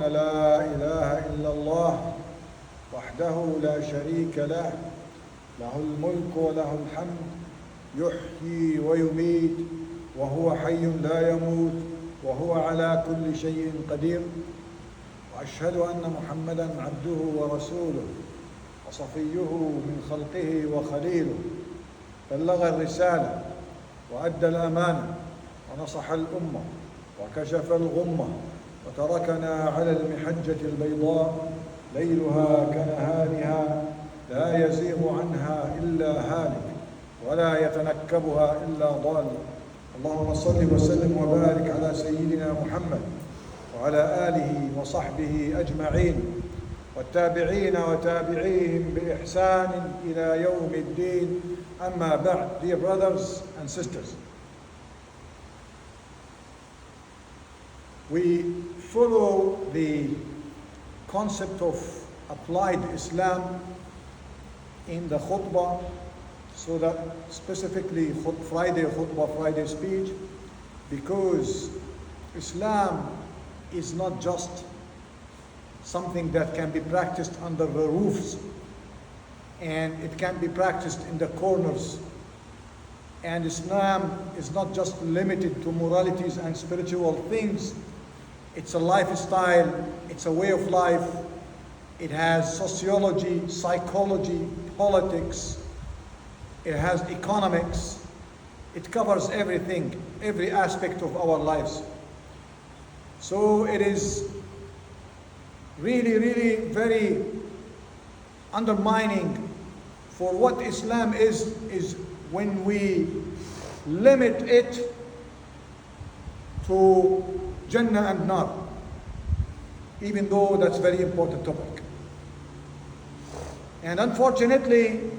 لا إله إلا الله وحده لا شريك له له الملك وله الحمد يحيي ويميت وهو حي لا يموت وهو على كل شيء قدير وأشهد أن محمدا عبده ورسوله وصفيه من خلقه وخليله بلغ الرسالة وأدى الأمانة ونصح الأمة وكشف الغمة وتركنا على المحجة البيضاء ليلها كنهارها لا يزيغ عنها إلا هالك ولا يتنكبها إلا ضال. اللهم صل وسلم وبارك على سيدنا محمد وعلى آله وصحبه أجمعين والتابعين وتابعيهم بإحسان إلى يوم الدين. أما بعد, dear brothers and sisters, we follow the concept of applied Islam in the khutbah, so that specifically Friday khutbah, Friday speech, because Islam is not just something that can be practiced under the roofs, and it can be practiced in the corners. And Islam is not just limited to moralities and spiritual things. It's a lifestyle, it's a way of life. It has sociology, psychology, politics, it has economics. It covers everything, every aspect of our lives. So it is really very undermining for what Islam is when we limit it to Jannah and Nar, even though that's a very important topic. And unfortunately,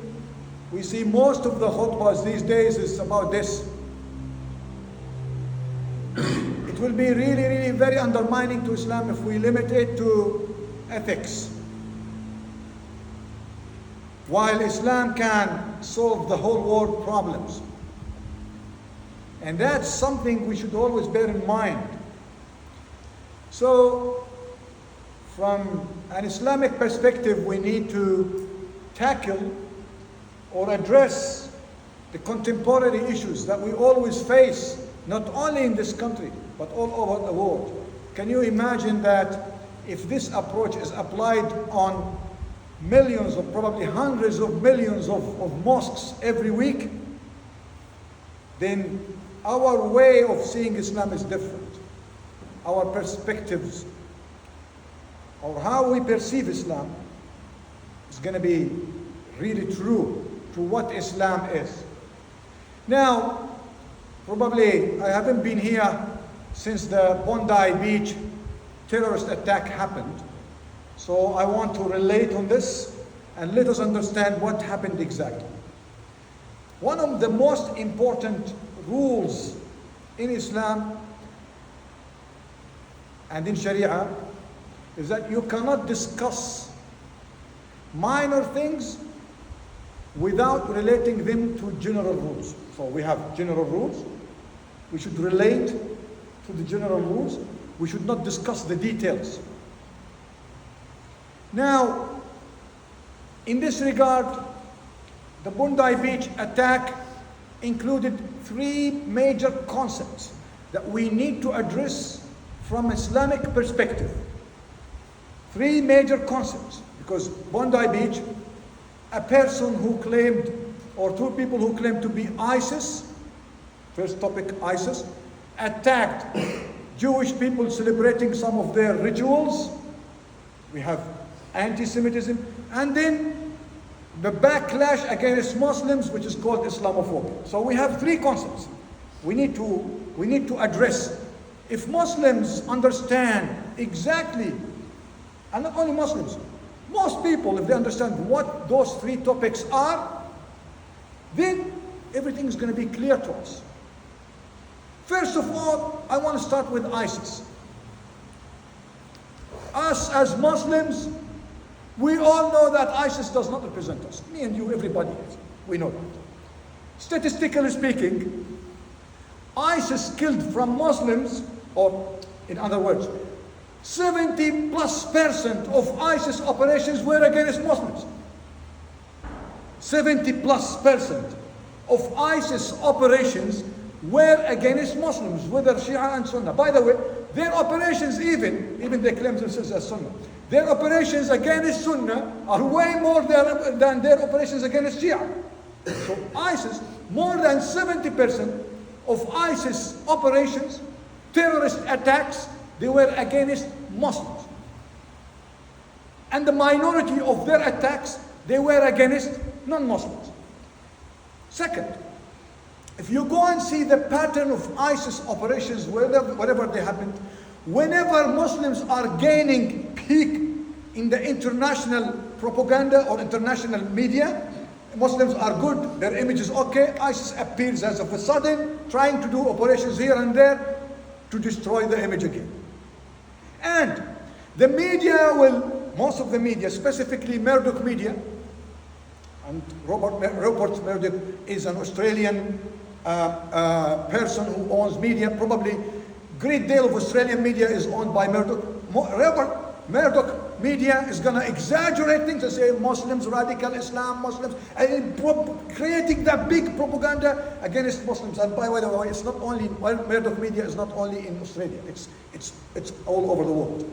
we see most of the khutbahs these days is about this. It will be really very undermining to Islam if we limit it to ethics, while Islam can solve the whole world problems. And that's something we should always bear in mind. So, from an Islamic perspective, we need to tackle or address the contemporary issues that we always face, not only in this country, but all over the world. Can you imagine that if this approach is applied on millions or probably hundreds of millions of mosques every week, then our way of seeing Islam is different. Our perspectives, or how we perceive Islam, is going to be really true to what Islam is. Now, probably I haven't been here since the Bondi Beach terrorist attack happened. So I want to relate on this and let us understand what happened exactly. One of the most important rules in Islam and in Sharia is that you cannot discuss minor things without relating them to general rules. So we have general rules. We should relate to the general rules. We should not discuss the details. Now, in this regard, the Bondi Beach attack included three major concepts that we need to address from Islamic perspective. Three major concepts, because Bondi Beach, a person who claimed, or two people who claimed to be ISIS, first topic ISIS, attacked Jewish people celebrating some of their rituals. We have anti-Semitism, and then the backlash against Muslims, which is called Islamophobia. So we have three concepts we need to address. If Muslims understand exactly, and not only Muslims, most people, if they understand what those three topics are, then everything is going to be clear to us. First of all, I want to start with ISIS. Us as Muslims, we all know that ISIS does not represent us. Me and you, everybody, we know that. Statistically speaking, ISIS killed from Muslims, or in other words, 70+% of ISIS operations were against Muslims. 70+% of ISIS operations were against Muslims, whether Shia and Sunnah. By the way, their operations even they claim themselves as Sunnah. Their operations against Sunnah are way more than their operations against Shia. So ISIS, more than 70% of ISIS operations, terrorist attacks, they were against Muslims. And the minority of their attacks, they were against non-Muslims. Second, if you go and see the pattern of ISIS operations, wherever they happened, whenever Muslims are gaining peak in the international propaganda or international media, Muslims are good, their image is okay, ISIS appears as of a sudden, trying to do operations here and there to destroy the image again. And the media most of the media, specifically Murdoch media, and Rupert Murdoch is an Australian person who owns media. Probably great deal of Australian media is owned by Murdoch. Murdoch media is going to exaggerate things and say Muslims, radical Islam, Muslims, and creating that big propaganda against Muslims. And by the way, it's not only, Murdoch media is not only in Australia, it's all over the world.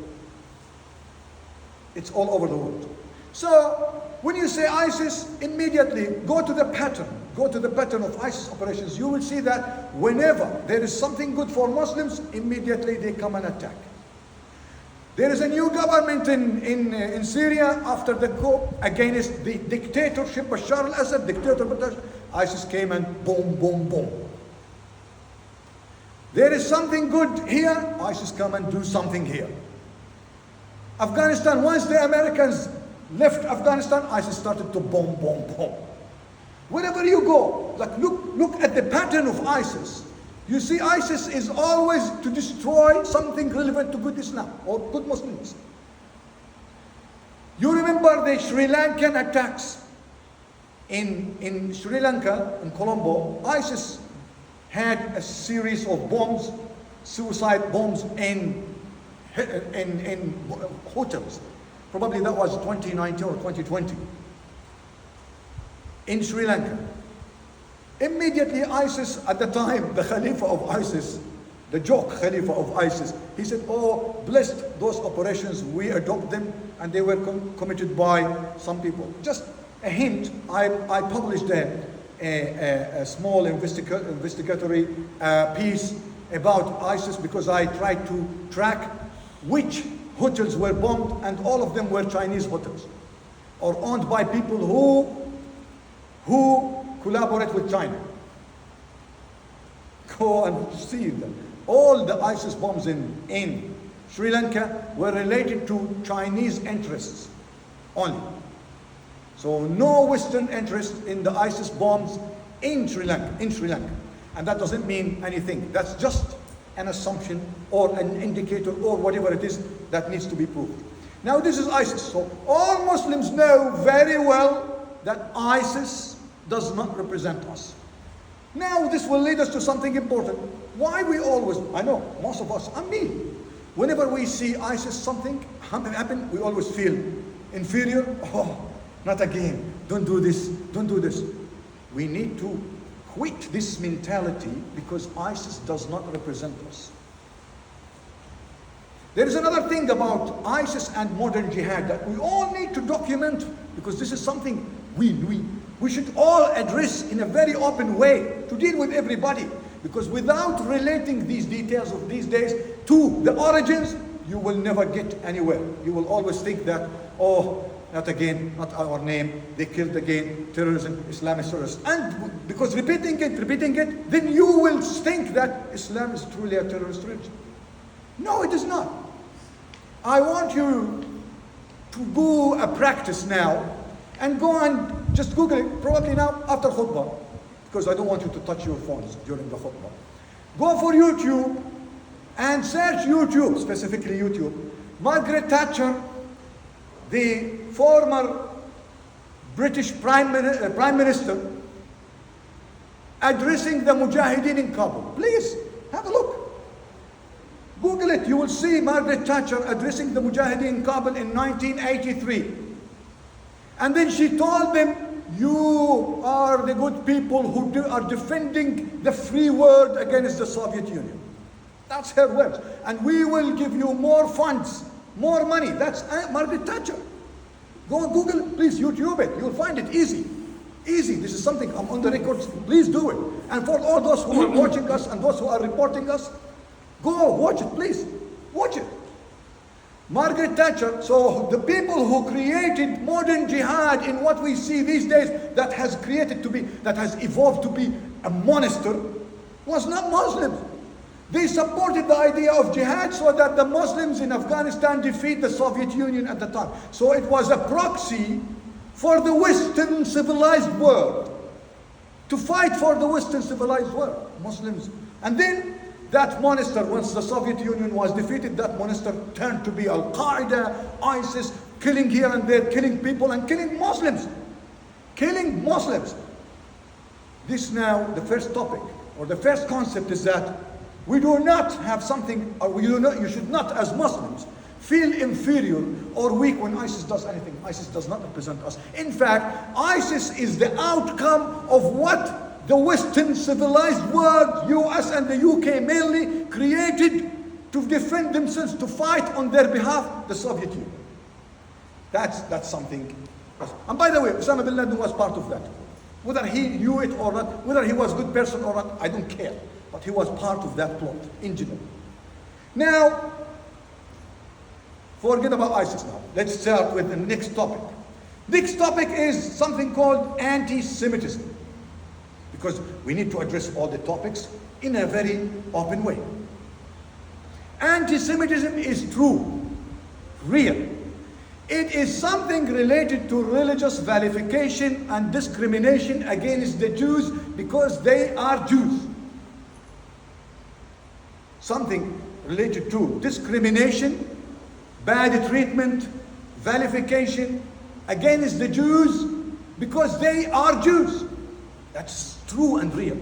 It's all over the world. So when you say ISIS, immediately go to the pattern of ISIS operations. You will see that whenever there is something good for Muslims, immediately they come and attack. There is a new government in Syria after the coup against the dictatorship, Bashar al-Assad, dictator Bashar. ISIS came and boom, boom, boom. There is something good here, ISIS come and do something here. Afghanistan, once the Americans left Afghanistan, ISIS started to boom, boom, boom. Wherever you go, like look at the pattern of ISIS. You see, ISIS is always to destroy something relevant to good Islam or good Muslims. You remember the Sri Lankan attacks in Sri Lanka, in Colombo. ISIS had a series of bombs, suicide bombs in hotels. Probably that was 2019 or 2020 in Sri Lanka. Immediately ISIS, at the time, the Khalifa of ISIS, the joke Khalifa of ISIS, he said, oh, blessed those operations, we adopt them, and they were committed by some people. Just a hint, I published a small investigatory piece about ISIS because I tried to track which hotels were bombed, and all of them were Chinese hotels or owned by people who collaborate with China. Go and see them. All the ISIS bombs in Sri Lanka were related to Chinese interests only. So no Western interest in the ISIS bombs in Sri Lanka. And that doesn't mean anything. That's just an assumption or an indicator or whatever it is that needs to be proved. Now this is ISIS. So all Muslims know very well that ISIS does not represent us. Now this will lead us to something important. Why we always, I know most of us, and me, whenever we see ISIS something happen, we always feel inferior. Oh, not again, don't do this, don't do this. We need to quit this mentality because ISIS does not represent us. There is another thing about ISIS and modern jihad that we all need to document, because this is something we should all address in a very open way to deal with everybody. Because without relating these details of these days to the origins, you will never get anywhere. You will always think that, oh, not again, not our name, they killed again, terrorism, Islamist terrorists. And because repeating it, then you will think that Islam is truly a terrorist religion. No, it is not. I want you to do a practice now and go and just Google it, probably now after khutbah, because I don't want you to touch your phones during the khutbah. Go for YouTube and search YouTube, specifically YouTube. Margaret Thatcher, the former British Prime Minister, addressing the Mujahideen in Kabul. Please, have a look. Google it, you will see Margaret Thatcher addressing the Mujahideen in Kabul in 1983. And then she told them, you are the good people who are defending the free world against the Soviet Union. That's her words. And we will give you more funds, more money. That's Margaret Thatcher. Go on Google, please YouTube it. You'll find it easy. Easy. This is something I'm on the records. Please do it. And for all those who are watching us and those who are reporting us, go watch it, please. Watch it. Margaret Thatcher, so the people who created modern jihad in what we see these days, that has evolved to be a monster, was not Muslims. They supported the idea of jihad so that the Muslims in Afghanistan defeat the Soviet Union at the time. So it was a proxy for the Western civilized world, to fight for the Western civilized world, Muslims. And then that monster, once the Soviet Union was defeated, that monster turned to be Al-Qaeda, ISIS, killing here and there, killing people and killing Muslims. Killing Muslims. This now, the first topic, or the first concept is that we do not have something, or you should not, as Muslims, feel inferior or weak when ISIS does anything. ISIS does not represent us. In fact, ISIS is the outcome of what the Western civilized world, US and the UK mainly, created to defend themselves, to fight on their behalf the Soviet Union. That's something. And by the way, Osama bin Laden was part of that. Whether he knew it or not, whether he was a good person or not, I don't care. But he was part of that plot in general. Now, forget about ISIS now. Let's start with the next topic. Next topic is something called anti-Semitism. Because we need to address all the topics in a very open way. Anti-Semitism is true, real. It is something related to religious vilification and discrimination against the Jews because they are Jews. Something related to discrimination, bad treatment, vilification against the Jews because they are Jews. That's true and real.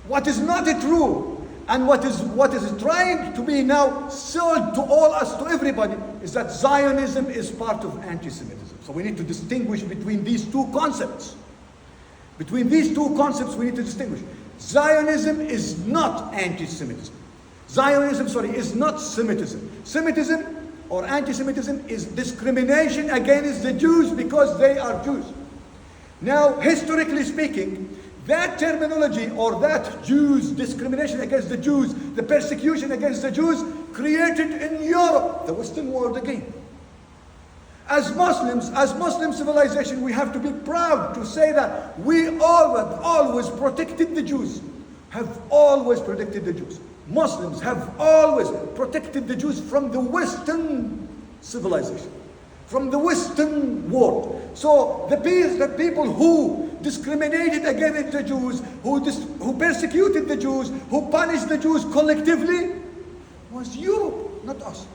What is not true and what is trying to be now sold to all us, to everybody, is that Zionism is part of anti-Semitism. So we need to distinguish between these two concepts. Between these two concepts we need to distinguish. Zionism is not anti-Semitism. Zionism, is not Semitism. Semitism or anti-Semitism is discrimination against the Jews because they are Jews. Now, historically speaking, that terminology or that Jews, discrimination against the Jews, the persecution against the Jews, created in Europe, the Western world again. As Muslims, as Muslim civilization, we have to be proud to say that we always protected the Jews, have always protected the Jews. Muslims have always protected the Jews from the Western civilization, from the Western world. So the people who discriminated against the Jews, who persecuted the Jews, who punished the Jews collectively, was Europe, not us.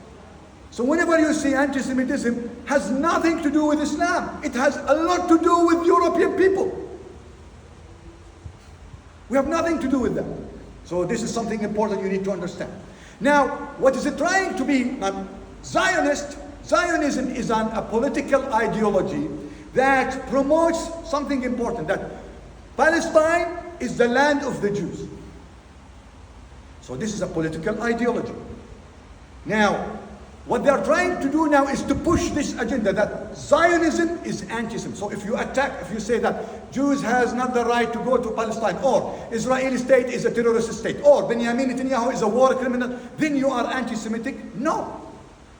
So whenever you see anti-Semitism, has nothing to do with Islam. It has a lot to do with European people. We have nothing to do with that. So this is something important you need to understand. Now, what is it trying to be? Zionism is a political ideology that promotes something important, that Palestine is the land of the Jews. So this is a political ideology. Now, what they are trying to do now is to push this agenda that Zionism is anti-Semitism. So if you say that Jews has not the right to go to Palestine, or Israeli state is a terrorist state, or Benjamin Netanyahu is a war criminal, then you are anti-Semitic? No.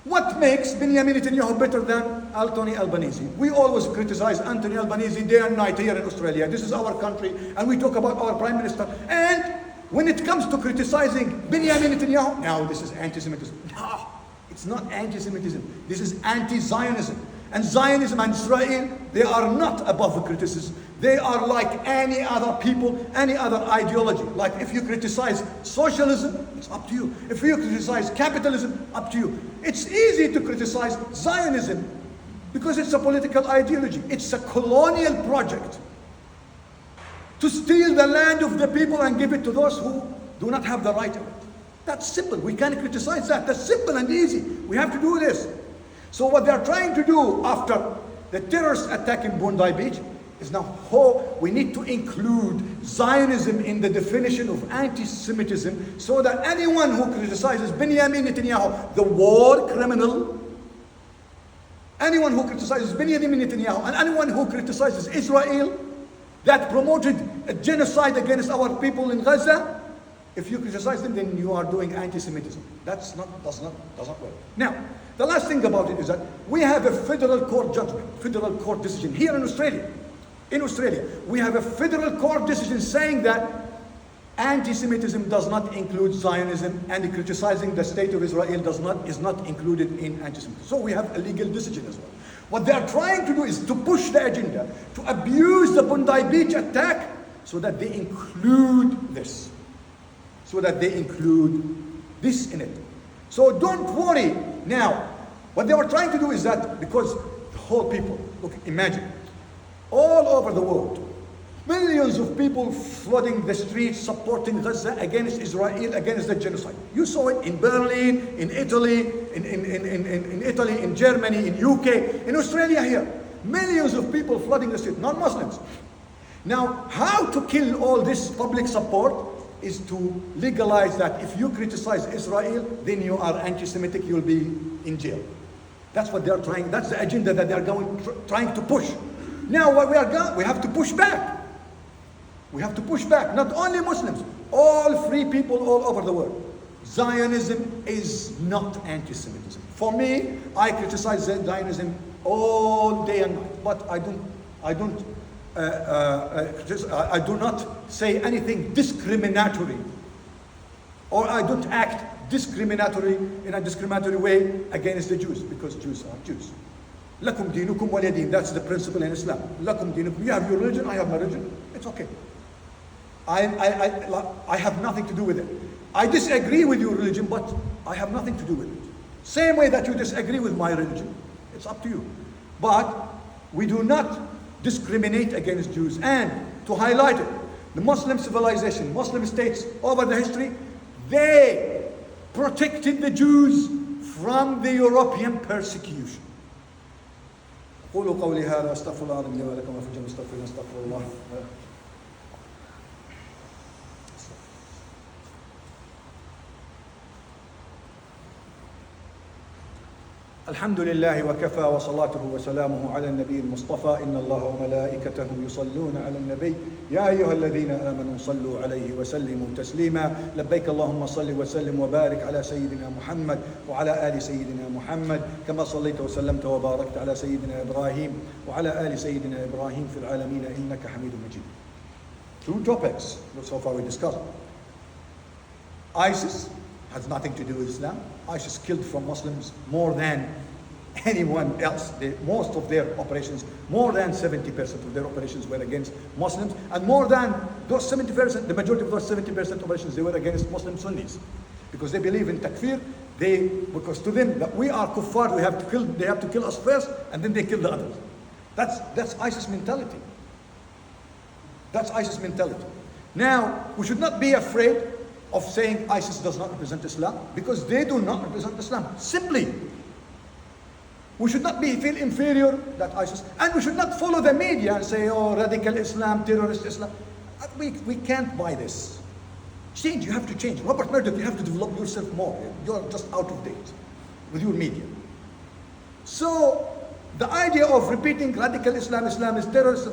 What makes Benjamin Netanyahu better than Anthony Albanese? We always criticize Anthony Albanese day and night here in Australia. This is our country, and we talk about our Prime Minister. And when it comes to criticizing Benjamin Netanyahu, now this is anti-Semitism. No, it's not anti-Semitism. This is anti-Zionism. And Zionism and Israel, they are not above the criticism. They are like any other people, any other ideology. Like if you criticize socialism, it's up to you. If you criticize capitalism, up to you. It's easy to criticize Zionism because it's a political ideology. It's a colonial project to steal the land of the people and give it to those who do not have the right of it. That's simple. We can criticize that. That's simple and easy. We have to do this. So what they're trying to do after the terrorist attack in Bondi Beach is now, we need to include Zionism in the definition of anti-Semitism, so that anyone who criticizes Benjamin Netanyahu, the war criminal, anyone who criticizes Benjamin Netanyahu, and anyone who criticizes Israel, that promoted a genocide against our people in Gaza, if you criticize them, then you are doing anti-Semitism. Does not work. Now, the last thing about it is that we have a federal court judgment, federal court decision here in Australia. In Australia, we have a federal court decision saying that anti-Semitism does not include Zionism, and criticizing the state of Israel is not included in anti-Semitism. So we have a legal decision as well. What they are trying to do is to push the agenda, to abuse the Bondi Beach attack, so that they include this. So that they include this in it. So don't worry. Now, what they were trying to do is that, because the whole people, look, imagine, all over the world, millions of people flooding the streets, supporting Gaza against Israel, against the genocide. You saw it in Berlin, in Italy, in Italy, in Germany, in UK, in Australia here. Millions of people flooding the streets, non-Muslims. Now, how to kill all this public support is to legalize that if you criticize Israel, then you are anti-Semitic, you'll be in jail. That's what they're trying, that's the agenda that they're trying to push. Now what we have to push back. We have to push back, not only Muslims, all free people all over the world. Zionism is not anti-Semitism. For me, I criticize Zionism all day and night, but I do not say anything discriminatory, or I don't act discriminatory in a discriminatory way against the Jews, because Jews are Jews. Lakum dinukum waliyadin. That's the principle in Islam. Lakum dinukum. You have your religion, I have my religion. It's okay. I have nothing to do with it. I disagree with your religion, but I have nothing to do with it. Same way that you disagree with my religion. It's up to you. But we do not discriminate against Jews. And to highlight it, the Muslim civilization, Muslim states over the history, they protected the Jews from the European persecution. قولوا قولي هذا استغفر الله لي ولكم وفي الجنة استغفر الله. الحمد لله وكفى وصلاته وسلامه على النبي المصطفى إن الله وملائكته يصلون على النبي يا أيها الذين آمنوا صلوا عليه وسلموا تسليما لبيك اللهم صل وسلم وبارك على سيدنا محمد وعلى آل سيدنا محمد كما صليت وسلمت وباركت على سيدنا إبراهيم وعلى آل سيدنا إبراهيم في العالمين إنك حميد مجيد. Two topics so far we discussed. ISIS has nothing to do with Islam. ISIS killed from Muslims more than anyone else. Most of their operations, more than 70% of their operations were against Muslims, and more than those 70%, the majority of those 70% operations, they were against Muslim Sunnis, because they believe in takfir. Because to them that we are kuffar, they have to kill us first, and then they kill the others. That's ISIS mentality. That's ISIS mentality. Now, we should not be afraid of saying ISIS does not represent Islam, because they do not represent Islam. Simply, we should not feel inferior that ISIS, and we should not follow the media and say, oh, radical Islam, terrorist Islam. We can't buy this. Change, you have to change. Robert Murdoch, you have to develop yourself more. You're just out of date with your media. So, the idea of repeating radical Islam, Islam is terrorist,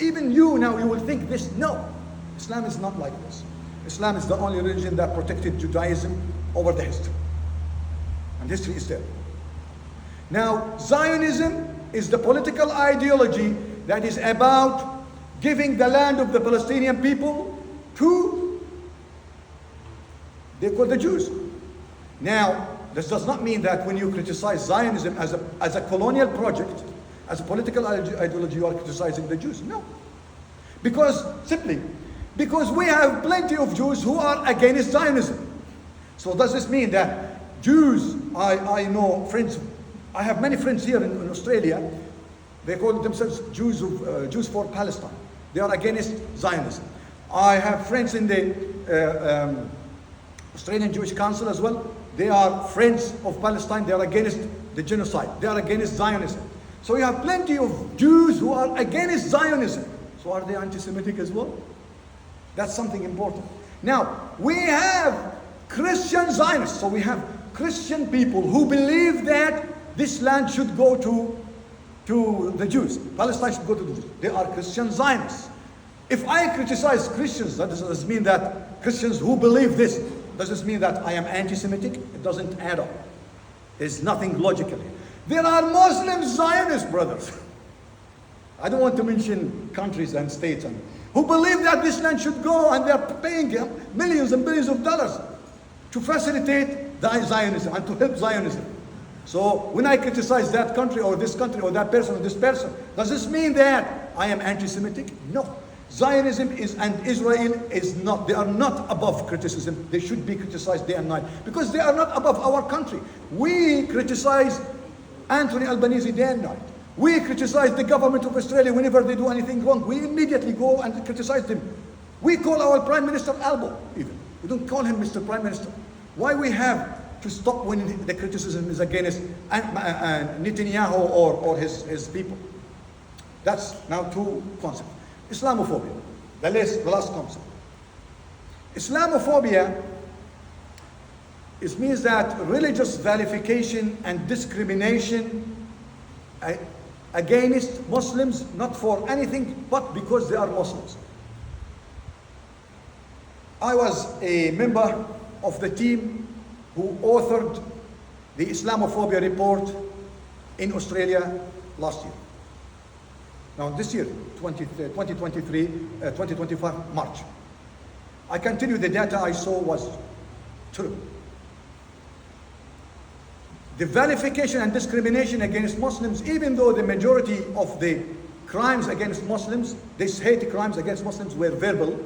even you now, you will think this. No, Islam is not like this. Islam is the only religion that protected Judaism over the history. And history is there. Now, Zionism is the political ideology that is about giving the land of the Palestinian people to, they call the Jews. Now, this does not mean that when you criticize Zionism as a colonial project, as a political ideology, you are criticizing the Jews. No. Because we have plenty of Jews who are against Zionism. So does this mean that Jews, I know friends, I have many friends here in Australia, they call themselves Jews for Palestine. They are against Zionism. I have friends in the Australian Jewish Council as well. They are friends of Palestine. They are against the genocide. They are against Zionism. So you have plenty of Jews who are against Zionism. So are they anti-Semitic as well? That's something important. Now, we have Christian Zionists. So we have Christian people who believe that this land should go to the Jews. Palestine should go to the Jews. They are Christian Zionists. If I criticize Christians, that doesn't mean that Christians who believe this, does this mean that I am anti-Semitic? It doesn't add up. There's nothing logically. There are Muslim Zionist brothers. I don't want to mention countries and states who believe that this land should go, and they're paying millions and billions of dollars to facilitate the Zionism and to help Zionism. So when I criticize that country or this country or that person or this person, does this mean that I am anti-Semitic? No. Zionism and Israel is not, they are not above criticism. They should be criticized day and night because they are not above our country. We criticize Anthony Albanese day and night. We criticize the government of Australia whenever they do anything wrong. We immediately go and criticize them. We call our Prime Minister Albo even. We don't call him Mr. Prime Minister. Why we have to stop when the criticism is against Netanyahu or his people? That's now two concepts. Islamophobia, the last concept. Islamophobia means that religious vilification and discrimination against Muslims, not for anything but because they are Muslims. I was a member of the team who authored the Islamophobia report in Australia last year. Now this year, 2025, March. I can tell you the data I saw was true. The vilification and discrimination against Muslims, even though the majority of the crimes against Muslims, these hate crimes against Muslims were verbal,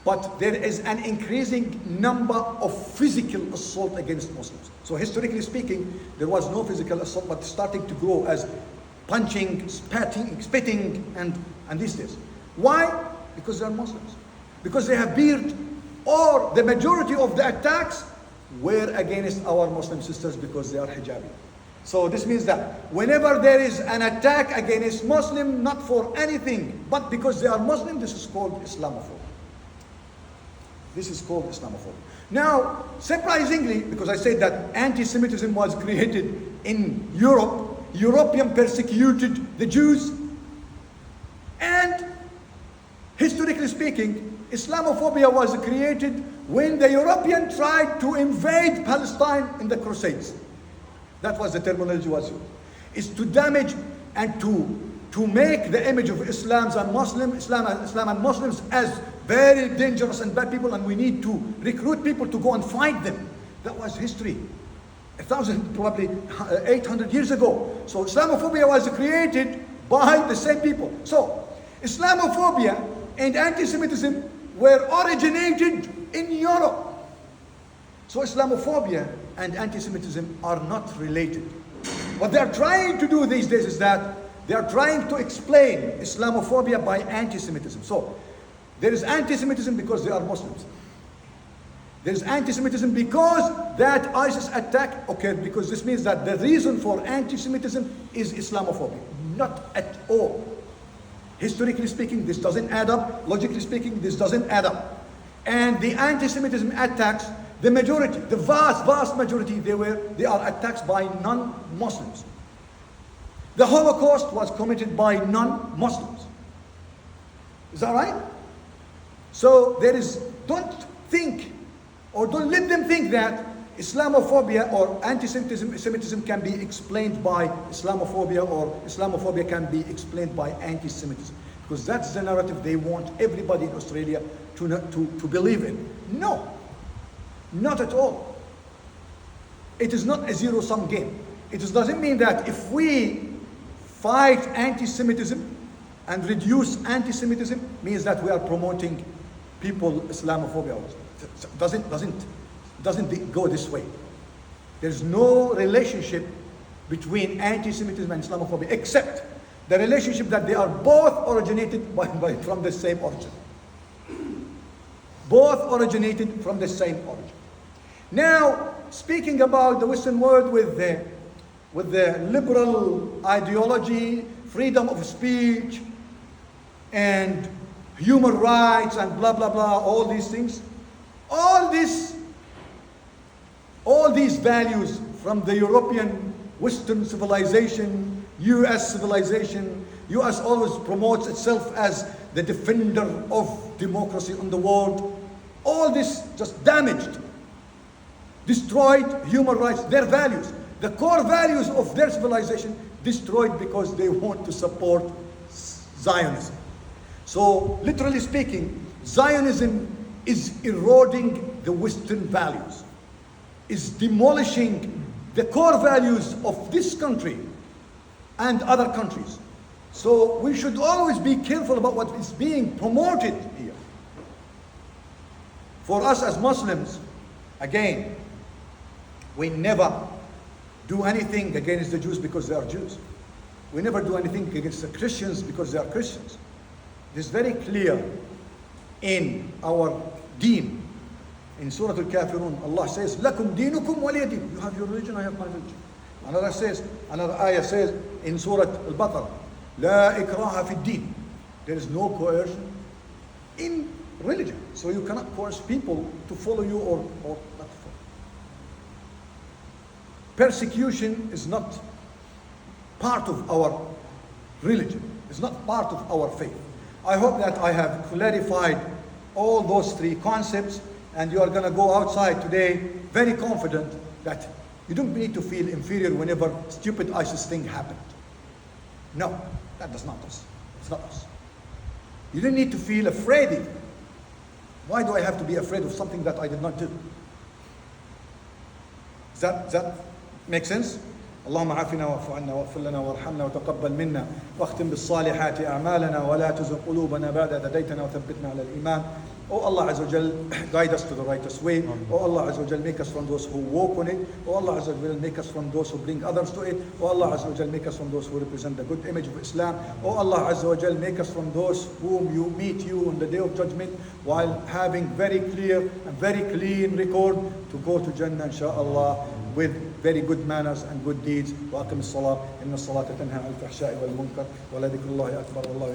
but there is an increasing number of physical assault against Muslims. So historically speaking, there was no physical assault, but starting to grow as punching, spitting, and these days. Why? Because they are Muslims. Because they have beard, or the majority of the attacks were against our Muslim sisters because they are hijabi. So this means that whenever there is an attack against Muslim, not for anything, but because they are Muslim, this is called Islamophobia. This is called Islamophobia. Now, surprisingly, because I said that anti-Semitism was created in Europe, European persecuted the Jews, and historically speaking, Islamophobia was created when the European tried to invade Palestine in the Crusades. That was the terminology was used. Is to damage and to make the image of Islam and Muslims as very dangerous and bad people, and we need to recruit people to go and fight them. That was history. 1,000, probably 800 years ago. So Islamophobia was created by the same people. So Islamophobia and anti-Semitism were originated in Europe. So Islamophobia and anti-Semitism are not related. What they are trying to do these days is that they are trying to explain Islamophobia by anti-Semitism. So there is anti-Semitism because they are Muslims. There is anti-Semitism because that ISIS attack occurred, because this means that the reason for anti-Semitism is Islamophobia. Not at all. Historically speaking, this doesn't add up. Logically speaking, this doesn't add up. And the anti-Semitism attacks, the majority, the vast majority, they are attacks by non-Muslims. The Holocaust was committed by non-Muslims. Is that right? So don't think, or don't let them think that Islamophobia or anti-Semitism can be explained by Islamophobia, or Islamophobia can be explained by anti-Semitism. Because that's the narrative they want everybody in Australia to believe in. No, not at all. It is not a zero-sum game. It doesn't mean that if we fight anti-Semitism and reduce anti-Semitism, means that we are promoting people Islamophobia. Doesn't go this way. There's no relationship between anti-Semitism and Islamophobia, except the relationship that they are both originated from the same origin. Both originated from the same origin. Now, speaking about the Western world with the liberal ideology, freedom of speech, and human rights, and blah blah blah, all these things, all these values from the European Western civilization, US civilization. US always promotes itself as the defender of democracy in the world. All this just damaged, destroyed human rights, their values, the core values of their civilization, destroyed because they want to support Zionism. So, literally speaking, Zionism is eroding the Western values, is demolishing the core values of this country and other countries. So we should always be careful about what is being promoted here. For us as Muslims, again, we never do anything against the Jews because they are Jews. We never do anything against the Christians because they are Christians. It is very clear in our deen. In Surah Al-Kafirun, Allah says, "Lakum dinukum waliya din." You have your religion, I have my religion. Another ayah says in Surah Al-Baqarah, "La ikraha fi din." There is no coercion in religion. So you cannot coerce people to follow you or not to follow. Persecution is not part of our religion. It's not part of our faith. I hope that I have clarified all those three concepts, and you are going to go outside today very confident that you don't need to feel inferior whenever stupid ISIS thing happened. No, that does not us. It's not us. You don't need to feel afraid even. Why do I have to be afraid of something that I did not do? Does that make sense? اللهم عافنا واعف عنا واغفر لنا وارحمنا وتقبل منا واختم بالصالحات أعمالنا ولا تزغ قلوبنا بعد إذ هديتنا وثبتنا على الإيمان. Oh Allah Azza wa Jal, guide us to the righteous way. Oh Allah Azza wa Jal, make us from those who walk on it. Oh Allah Azza wa Jal, make us from those who bring others to it. Oh Allah Azza wa Jal, make us from those who represent the good image of Islam. Oh Allah Azza wa Jal, make us from those whom you meet you on the day of judgment while having very clear and very clean record to go to Jannah inshaAllah with very good manners and good deeds. وأقم الصلاة إن الصلاة تنهى عن الفحشاء والمنكر ولذكر الله أكبر والله